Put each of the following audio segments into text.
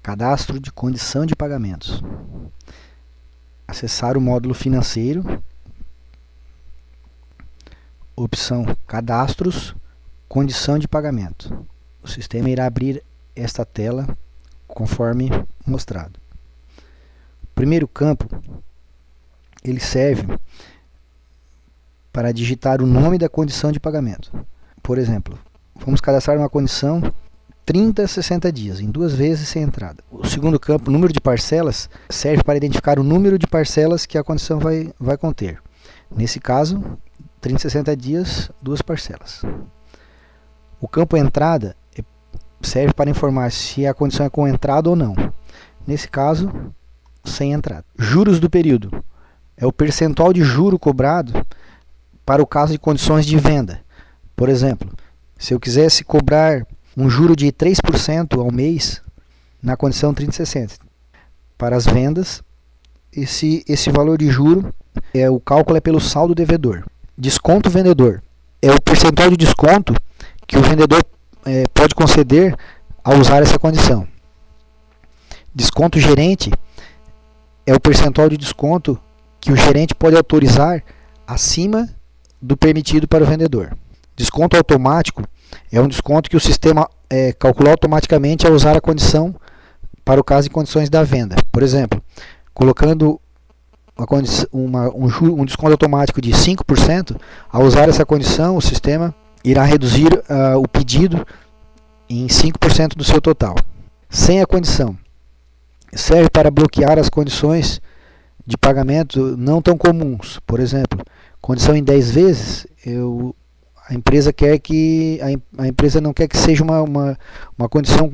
Cadastro de condição de pagamentos. Acessar o módulo financeiro. Opção Cadastros, condição de pagamento. O sistema irá abrir esta tela conforme mostrado. O primeiro campo, ele serve para digitar o nome da condição de pagamento. Por exemplo, vamos cadastrar uma condição 30 a 60 dias, em 2 vezes sem entrada. O segundo campo, número de parcelas, serve para identificar o número de parcelas que a condição vai conter. Nesse caso, 30 a 60 dias, 2 parcelas. O campo entrada serve para informar se a condição é com entrada ou não. Nesse caso, sem entrada. Juros do período. É o percentual de juro cobrado para o caso de condições de venda. Por exemplo, se eu quisesse cobrar um juro de 3% ao mês na condição 30/60. Para as vendas, esse valor de juro, o cálculo é pelo saldo devedor. Desconto vendedor. É o percentual de desconto que o vendedor pode conceder ao usar essa condição. Desconto gerente é o percentual de desconto que o gerente pode autorizar acima do permitido para o vendedor. Desconto automático é um desconto que o sistema calculou automaticamente ao usar a condição para o caso de condições da venda. Por exemplo, colocando um desconto automático de 5%, ao usar essa condição, o sistema irá reduzir o pedido em 5% do seu total. Sem a condição, serve para bloquear as condições de pagamento não tão comuns. Por exemplo, condição em 10 vezes, a empresa não quer que seja uma condição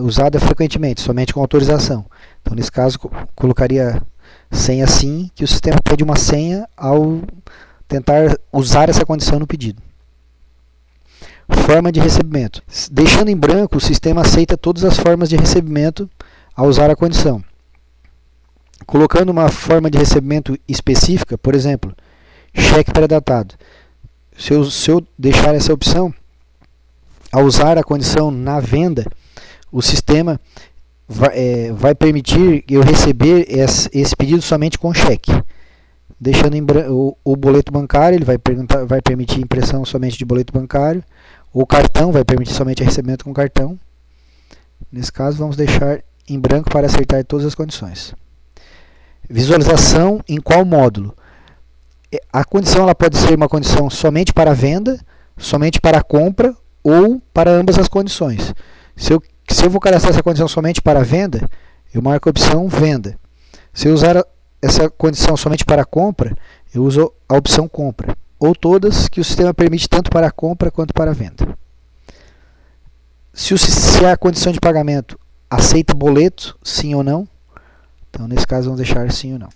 usada frequentemente, somente com autorização. Então, nesse caso, colocaria senha sim, que o sistema pede uma senha ao tentar usar essa condição no pedido. Forma de recebimento. Deixando em branco, o sistema aceita todas as formas de recebimento ao usar a condição. Colocando uma forma de recebimento específica, por exemplo, cheque pré-datado. Se eu deixar essa opção, ao usar a condição na venda, o sistema vai permitir eu receber esse pedido somente com cheque. Deixando em branco o boleto bancário, ele vai permitir impressão somente de boleto bancário. O cartão vai permitir somente recebimento com cartão. Nesse caso, vamos deixar em branco para acertar todas as condições. Visualização em qual módulo? A condição ela pode ser uma condição somente para a venda, somente para a compra ou para ambas as condições. Se eu vou cadastrar essa condição somente para a venda, eu marco a opção venda. Se eu usar essa condição somente para a compra, eu uso a opção compra. Ou todas que o sistema permite tanto para a compra quanto para a venda. Se a condição de pagamento aceita boleto, sim ou não. Então, nesse caso, vamos deixar sim ou não.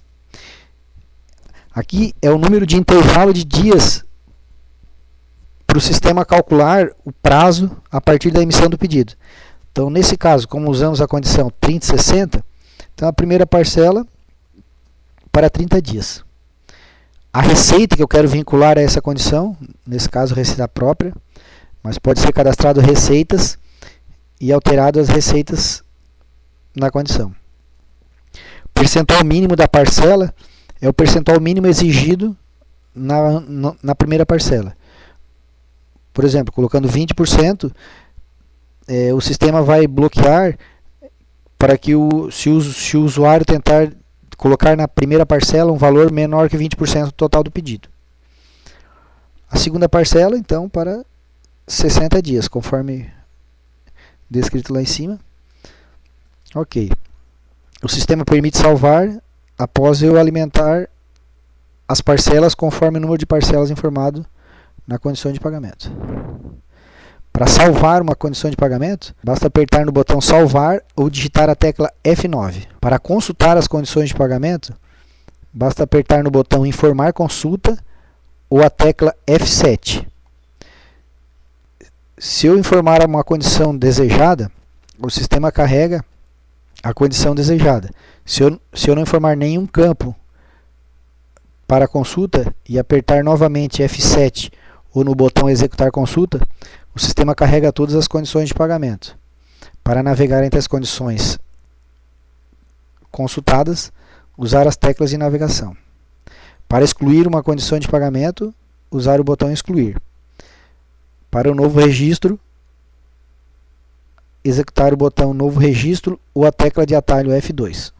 Aqui é o número de intervalo de dias para o sistema calcular o prazo a partir da emissão do pedido. Então, nesse caso, como usamos a condição 30/60, então a primeira parcela para 30 dias. A receita que eu quero vincular a essa condição, nesse caso receita própria, mas pode ser cadastrado receitas e alterado as receitas na condição. Percentual mínimo da parcela é o percentual mínimo exigido na primeira parcela. Por exemplo, colocando 20%, o sistema vai bloquear para que se o usuário tentar colocar na primeira parcela um valor menor que 20% do total do pedido. A segunda parcela, então, para 60 dias, conforme descrito lá em cima. Ok. O sistema permite salvar após eu alimentar as parcelas conforme o número de parcelas informado na condição de pagamento. Para salvar uma condição de pagamento, basta apertar no botão salvar ou digitar a tecla F9. Para consultar as condições de pagamento, basta apertar no botão informar consulta ou a tecla F7. Se eu informar uma condição desejada, o sistema carrega a condição desejada. Se eu não informar nenhum campo para consulta e apertar novamente F7 ou no botão executar consulta, o sistema carrega todas as condições de pagamento. Para navegar entre as condições consultadas, usar as teclas de navegação. Para excluir uma condição de pagamento, usar o botão excluir. Para o novo registro, executar o botão novo registro ou a tecla de atalho F2.